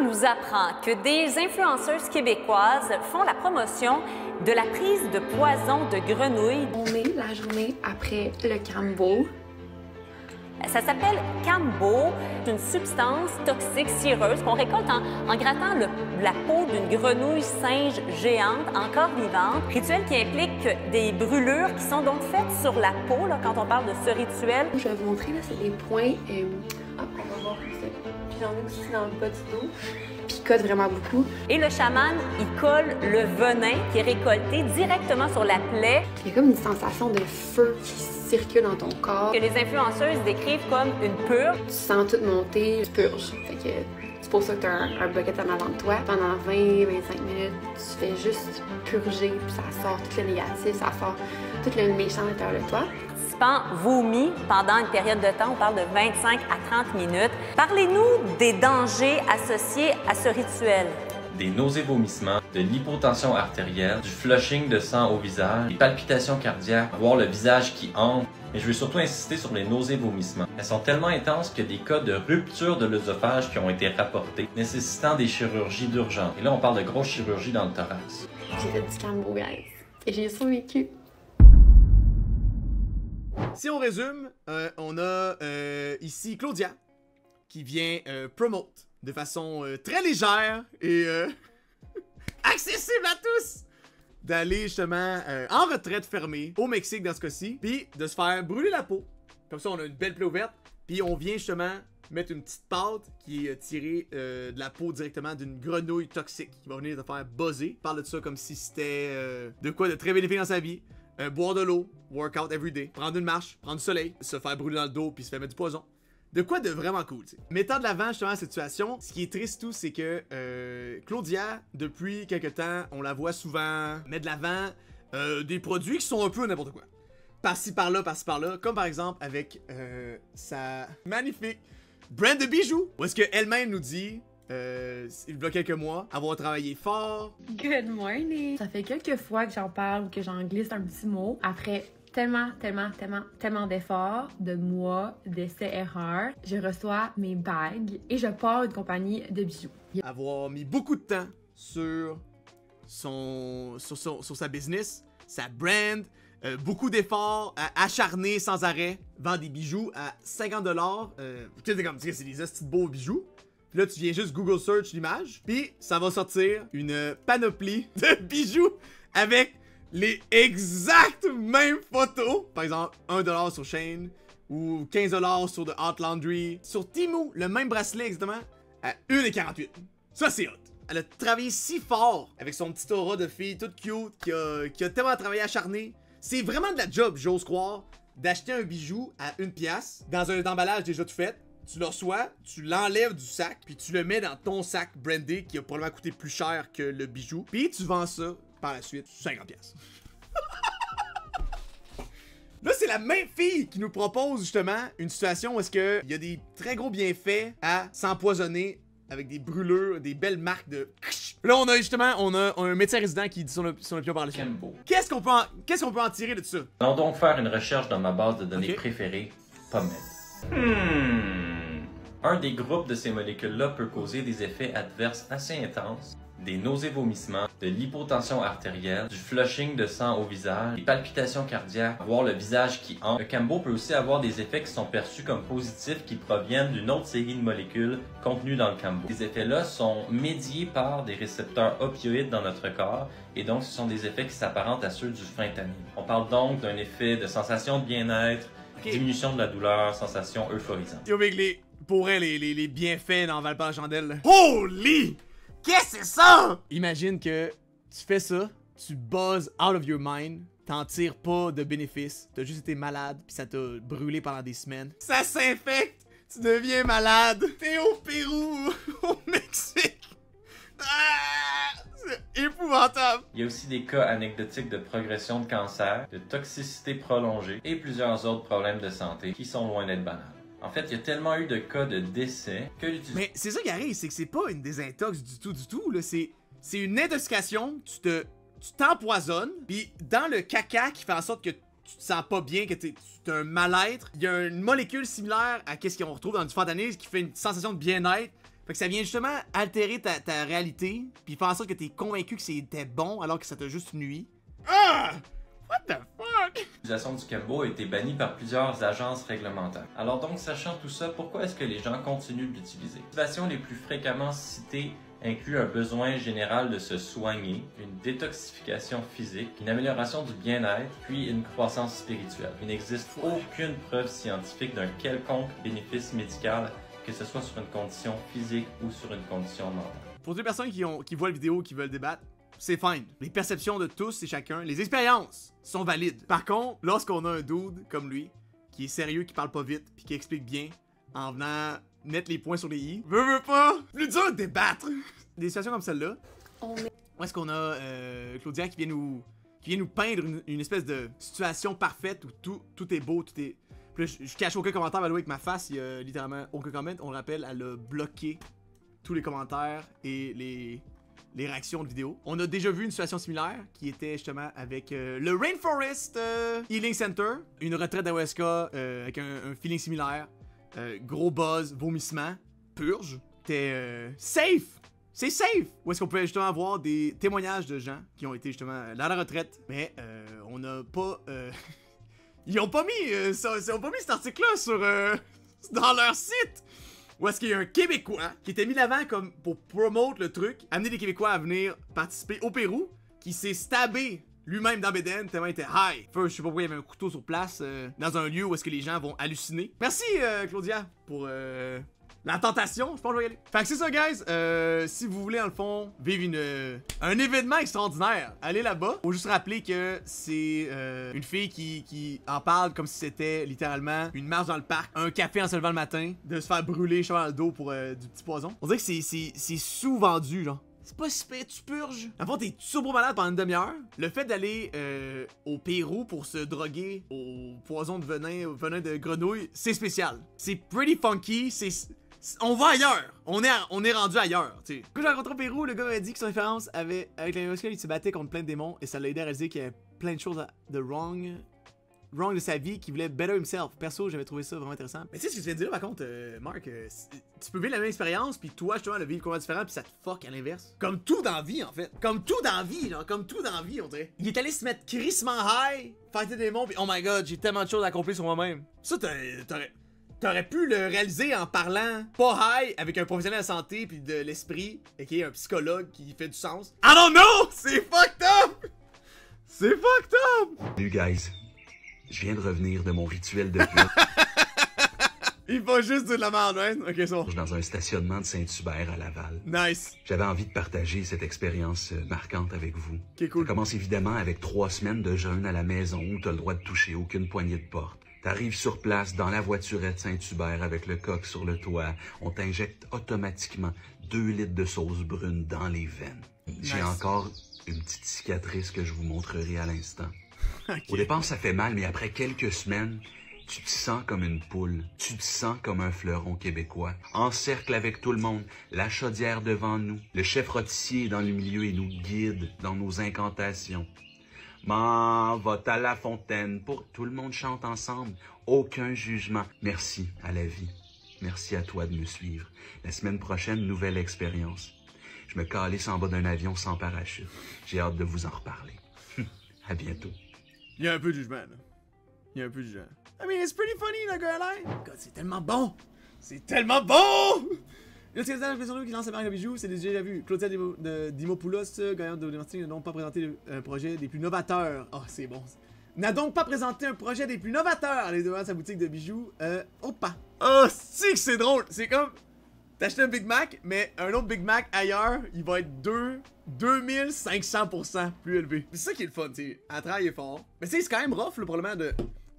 nous apprend que des influenceuses québécoises font la promotion de la prise de poison de grenouille. On est la journée après le Cambo. Ça s'appelle Cambo, une substance toxique cireuse qu'on récolte en grattant la peau d'une grenouille singe géante encore vivante. Rituel qui implique des brûlures qui sont donc faites sur la peau là, quand on parle de ce rituel. Je vais vous montrer, là, c'est des points. On va voir comme ça. Puis j'en ai aussi dans le bas du dos. Puis il cote vraiment beaucoup. Et le chaman, il colle le venin qui est récolté directement sur la plaie. Il y a comme une sensation de feu qui circule dans ton corps. Que les influenceuses décrivent comme une purge. Tu sens tout monter, tu purges. Fait que c'est pour ça que tu as un bucket en avant de toi. Pendant 20-25 minutes, tu fais juste purger, puis ça sort tout le négatif, ça sort tout le méchant à l'intérieur de toi. Participants vomi pendant une période de temps, on parle de 25 à 30 minutes. Parlez-nous des dangers associés à ce rituel. Des nausées-vomissements, de l'hypotension artérielle, du flushing de sang au visage, des palpitations cardiaques, voir le visage qui enfle. Mais je veux surtout insister sur les nausées-vomissements. Elles sont tellement intenses qu'il y a des cas de rupture de l'œsophage qui ont été rapportés, nécessitant des chirurgies d'urgence. Et là, on parle de grosses chirurgies dans le thorax. J'ai fait du Cambo, guys. Et j'ai survécu. Si on résume, on a ici Claudia qui vient promote de façon très légère et accessible à tous d'aller justement en retraite fermée au Mexique dans ce cas-ci, puis de se faire brûler la peau. Comme ça, on a une belle plaie ouverte, puis on vient justement mettre une petite pâte qui est tirée de la peau directement d'une grenouille toxique qui va venir te faire buzzer. Parle de ça comme si c'était de quoi de très bénéfique dans sa vie. Boire de l'eau, workout everyday, prendre une marche, prendre du soleil, se faire brûler dans le dos puis se faire mettre du poison. De quoi de vraiment cool, tu sais. Mettant de l'avant justement cette situation, ce qui est triste tout, c'est que Claudia, depuis quelque temps, on la voit souvent mettre de l'avant des produits qui sont un peu n'importe quoi. Par-ci par-là, comme par exemple avec sa magnifique brand de bijoux, où est-ce qu'elle-même nous dit, il y a quelques mois, avoir travaillé fort. Good morning! Ça fait quelques fois que j'en parle ou que j'en glisse un petit mot. Après tellement d'efforts, de mois, d'essais-erreurs, je reçois mes bagues et je pars une compagnie de bijoux. Avoir mis beaucoup de temps sur sa business, sa brand, beaucoup d'efforts, acharnés sans arrêt, vend des bijoux à 50$. Tu sais, comme c'est des hosties de beaux bijoux. Puis là, tu viens juste Google Search l'image, puis ça va sortir une panoplie de bijoux avec les exactes mêmes photos. Par exemple, 1$ sur Shein ou 15$ sur The Hot Laundry. Sur Temu, le même bracelet exactement à 1,48$. Ça, c'est hot. Elle a travaillé si fort avec son petit aura de fille toute cute qui a tellement travaillé acharné. C'est vraiment de la job, j'ose croire, d'acheter un bijou à 1$ dans un emballage déjà tout fait. Tu le reçois, tu l'enlèves du sac, puis tu le mets dans ton sac brandé qui a probablement coûté plus cher que le bijou. Puis tu vends ça par la suite 50$. Là, c'est la même fille qui nous propose justement une situation où est-ce qu'il y a des très gros bienfaits à s'empoisonner avec des brûlures, des belles marques de... Là, on a un médecin résident qui dit son opinion par la suite. Qu'est-ce qu'on peut en tirer de ça? Allons donc faire une recherche dans ma base de données préférée, PubMed. Un des groupes de ces molécules-là peut causer des effets adverses assez intenses, des nausées-vomissements, de l'hypotension artérielle, du flushing de sang au visage, des palpitations cardiaques, voir le visage qui enfle. Le Cambo peut aussi avoir des effets qui sont perçus comme positifs qui proviennent d'une autre série de molécules contenues dans le Cambo. Ces effets-là sont médiés par des récepteurs opioïdes dans notre corps et donc ce sont des effets qui s'apparentent à ceux du fentanyl. On parle donc d'un effet de sensation de bien-être, diminution de la douleur, sensation euphorisante. Yo, Big, pour elle, les bienfaits dans Valpar Chandelle. Holy! Qu'est-ce que c'est ça? Imagine que tu fais ça, tu buzzes out of your mind, t'en tires pas de bénéfices, t'as juste été malade, puis ça t'a brûlé pendant des semaines. Ça s'infecte, tu deviens malade, t'es au Pérou, au Mexique. Ah, c'est épouvantable. Il y a aussi des cas anecdotiques de progression de cancer, de toxicité prolongée et plusieurs autres problèmes de santé qui sont loin d'être banals. En fait, il y a tellement eu de cas de décès que l'utilisation... Mais c'est ça qui arrive, c'est que c'est pas une désintox du tout, là. C'est une intoxication, tu t'empoisonnes, puis dans le caca qui fait en sorte que tu te sens pas bien, que tu as un mal-être, il y a une molécule similaire à ce qu'on retrouve dans du fentanyl qui fait une sensation de bien-être, Fait que ça vient justement altérer ta réalité, puis faire en sorte que t'es convaincu que c'était bon alors que ça t'a juste nui. Ah! What the fuck? L'utilisation du Kembo a été bannie par plusieurs agences réglementaires. Alors donc, sachant tout ça, pourquoi est-ce que les gens continuent de l'utiliser? Les motivations les plus fréquemment citées incluent un besoin général de se soigner, une détoxification physique, une amélioration du bien-être, puis une croissance spirituelle. Il n'existe aucune preuve scientifique d'un quelconque bénéfice médical, que ce soit sur une condition physique ou sur une condition mentale. Pour toutes les personnes qui voient la vidéo, qui veulent débattre, c'est fine. Les perceptions de tous et chacun, les expériences sont valides. Par contre, lorsqu'on a un dude comme lui, qui est sérieux, qui parle pas vite, puis qui explique bien, en venant mettre les points sur les i, veux pas, plus dur de débattre. Des situations comme celle-là, où est-ce qu'on a Claudia qui vient nous peindre une espèce de situation parfaite où tout est beau, tout est... Puis là, je cache aucun commentaire, by the way, avec ma face, il y a littéralement aucun comment. On le rappelle, elle a bloqué tous les commentaires et les réactions de vidéos. On a déjà vu une situation similaire qui était justement avec le Rainforest Healing Center, une retraite d'Ayahuasca avec un feeling similaire, gros buzz, vomissement, purge. C'était safe! C'est safe! Où est-ce qu'on pouvait justement avoir des témoignages de gens qui ont été justement dans la retraite, mais on n'a pas... Ils ont pas mis cet article-là sur dans leur site! Où est-ce qu'il y a un Québécois qui était mis l'avant comme pour promote le truc, amener des Québécois à venir participer au Pérou, qui s'est stabé lui-même dans Bédène tellement il était high. First, je sais pas pourquoi il y avait un couteau sur place dans un lieu où est-ce que les gens vont halluciner. Merci Claudia pour la tentation, je pense que je vais y aller. Fait que c'est ça guys, si vous voulez dans le fond vivre un événement extraordinaire, allez là-bas. Faut juste rappeler que c'est une fille qui en parle comme si c'était littéralement une marche dans le parc, un café en se levant le matin, de se faire brûler dans le dos pour du petit poison. On dirait que c'est sous-vendu genre. C'est pas si pire, tu purges. En fait, t'es turbo malade pendant une demi-heure. Le fait d'aller au Pérou pour se droguer au poison de venin, au venin de grenouille, c'est spécial. C'est pretty funky, on va ailleurs! On est rendu ailleurs, tu sais. Quand j'ai rencontré au Pérou, le gars m'a dit que son expérience avec l'ayahuasca, il se battait contre plein de démons et ça l'a aidé à réaliser qu'il y avait plein de choses de wrong de sa vie, qu'il voulait better himself. Perso, j'avais trouvé ça vraiment intéressant. Mais tu sais ce que tu viens de dire là, par contre, Marc, tu peux vivre la même expérience, puis toi, justement, le vivre complètement différent, puis ça te fuck à l'inverse. Comme tout dans la vie, en fait. Comme tout dans la vie, là. Comme tout dans la vie, on dirait. Il est allé se mettre crissement high, fighter des démons, puis oh my god, j'ai tellement de choses à accomplir sur moi-même. Ça, t'aurais pu le réaliser en parlant pas high avec un professionnel de la santé puis de l'esprit, et qui est un psychologue qui fait du sens. I don't know! C'est fucked up! C'est fucked up! Salut guys, je viens de revenir de mon rituel de purge. Il faut juste dire de la merde, hein? Ok, c'est bon. Dans un stationnement de Saint-Hubert à Laval. Nice. J'avais envie de partager cette expérience marquante avec vous. Ok, cool. Ça commence évidemment avec 3 semaines de jeûne à la maison où t'as le droit de toucher aucune poignée de porte. T'arrives sur place dans la voiturette Saint-Hubert avec le coq sur le toit. On t'injecte automatiquement 2 litres de sauce brune dans les veines. Nice. J'ai encore une petite cicatrice que je vous montrerai à l'instant. Okay. Au départ, ça fait mal, mais après quelques semaines, tu te sens comme une poule. Tu te sens comme un fleuron québécois. En cercle avec tout le monde, la chaudière devant nous. Le chef rôtissier est dans le milieu et nous guide dans nos incantations. M'en va à la fontaine pour tout le monde chante ensemble. Aucun jugement. Merci à la vie. Merci à toi de me suivre. La semaine prochaine, nouvelle expérience. Je me calisse en bas d'un avion sans parachute. J'ai hâte de vous en reparler. À bientôt. Il y a un peu de jugement, là. Il y a un peu de jugement. I mean, it's pretty funny, le gars là. God, c'est tellement bon! C'est tellement bon! Là, c'est la question qui lance la marque de bijoux, c'est déjà vu. Claudia Dimopoulos, gagnante de l'université, n'a donc pas présenté un projet des plus novateurs. Oh, c'est bon. N'a donc pas présenté un projet des plus novateurs. Allez devant sa boutique de bijoux. Opa. Oh, c'est drôle. C'est comme t'achètes un Big Mac, mais un autre Big Mac ailleurs, il va être 2500% plus élevé. C'est ça qui est le fun, tu sais. Elle travaille fort. Mais tu sais, c'est quand même rough, le problème de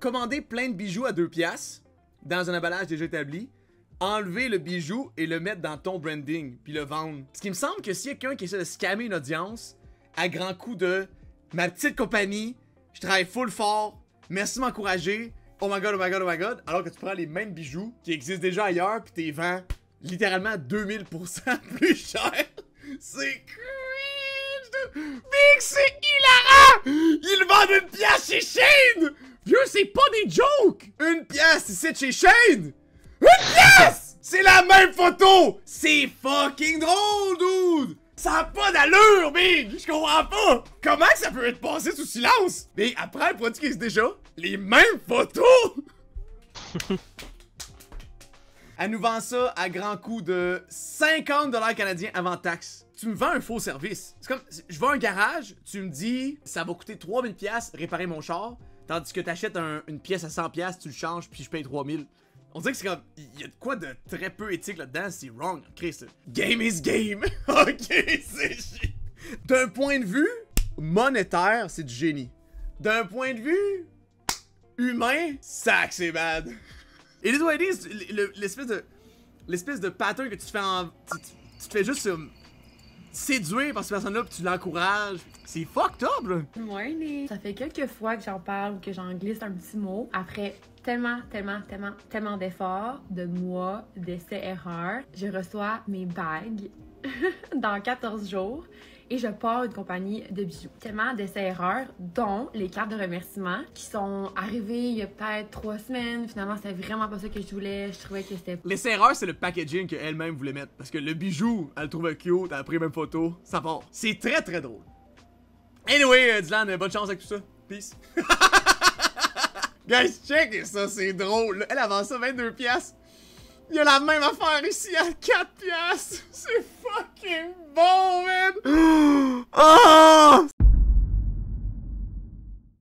commander plein de bijoux à 2 piastres dans un emballage déjà établi, enlever le bijou et le mettre dans ton branding, puis le vendre. Ce qui me semble que s'il y a quelqu'un qui essaie de scammer une audience à grands coups de ma petite compagnie, je travaille full fort, merci de m'encourager, oh my god, oh my god, oh my god, alors que tu prends les mêmes bijoux qui existent déjà ailleurs, puis t'es vends littéralement 2000% plus cher. C'est cringe! Big, c'est hilarant! Ils vendent 1 pièce chez Shane! Vieux, c'est pas des jokes! 1 pièce ici chez Shane! 1 pièce! C'est la même photo! C'est fucking drôle, dude! Ça a pas d'allure, Big! Je comprends pas! Comment que ça peut être passé sous silence? Mais après le produit qui existe déjà, les mêmes photos! Elle nous vend ça à grand coût de 50$ canadiens avant taxe. Tu me vends un faux service. C'est comme, je vais à un garage, tu me dis, ça va coûter 3000$ réparer mon char, tandis que t'achètes une pièce à 100$, tu le changes, puis je paye 3000$. On dirait que c'est comme, il y a de quoi de très peu éthique là-dedans, c'est wrong. Chris, game is game. Ok, c'est chiant. D'un point de vue monétaire, c'est du génie. D'un point de vue humain, sac, c'est bad. Et les OIDs, l'espèce de pattern que tu te fais en... Tu te fais juste séduire par cette personne-là pis tu l'encourages. C'est fucked up, là. Ouais, mais ça fait quelques fois que j'en parle ou que j'en glisse un petit mot. Après tellement d'efforts, de mois, d'essais-erreurs, je reçois mes bagues dans 14 jours. Et je pars une compagnie de bijoux. Tellement d'essais-erreurs, dont les cartes de remerciement qui sont arrivées il y a peut-être 3 semaines. Finalement, c'était vraiment pas ça que je voulais. Je trouvais que c'était... L'essai-erreur, c'est le packaging qu'elle-même voulait mettre. Parce que le bijou, elle le trouvait cute, elle a pris la même photo, ça part. C'est très très drôle. Anyway, Dylan, bonne chance avec tout ça. Peace. Guys, check ça, c'est drôle. Elle avance ça 22$. Il y a la même affaire ici à 4$. C'est fucking bon, man. Oh!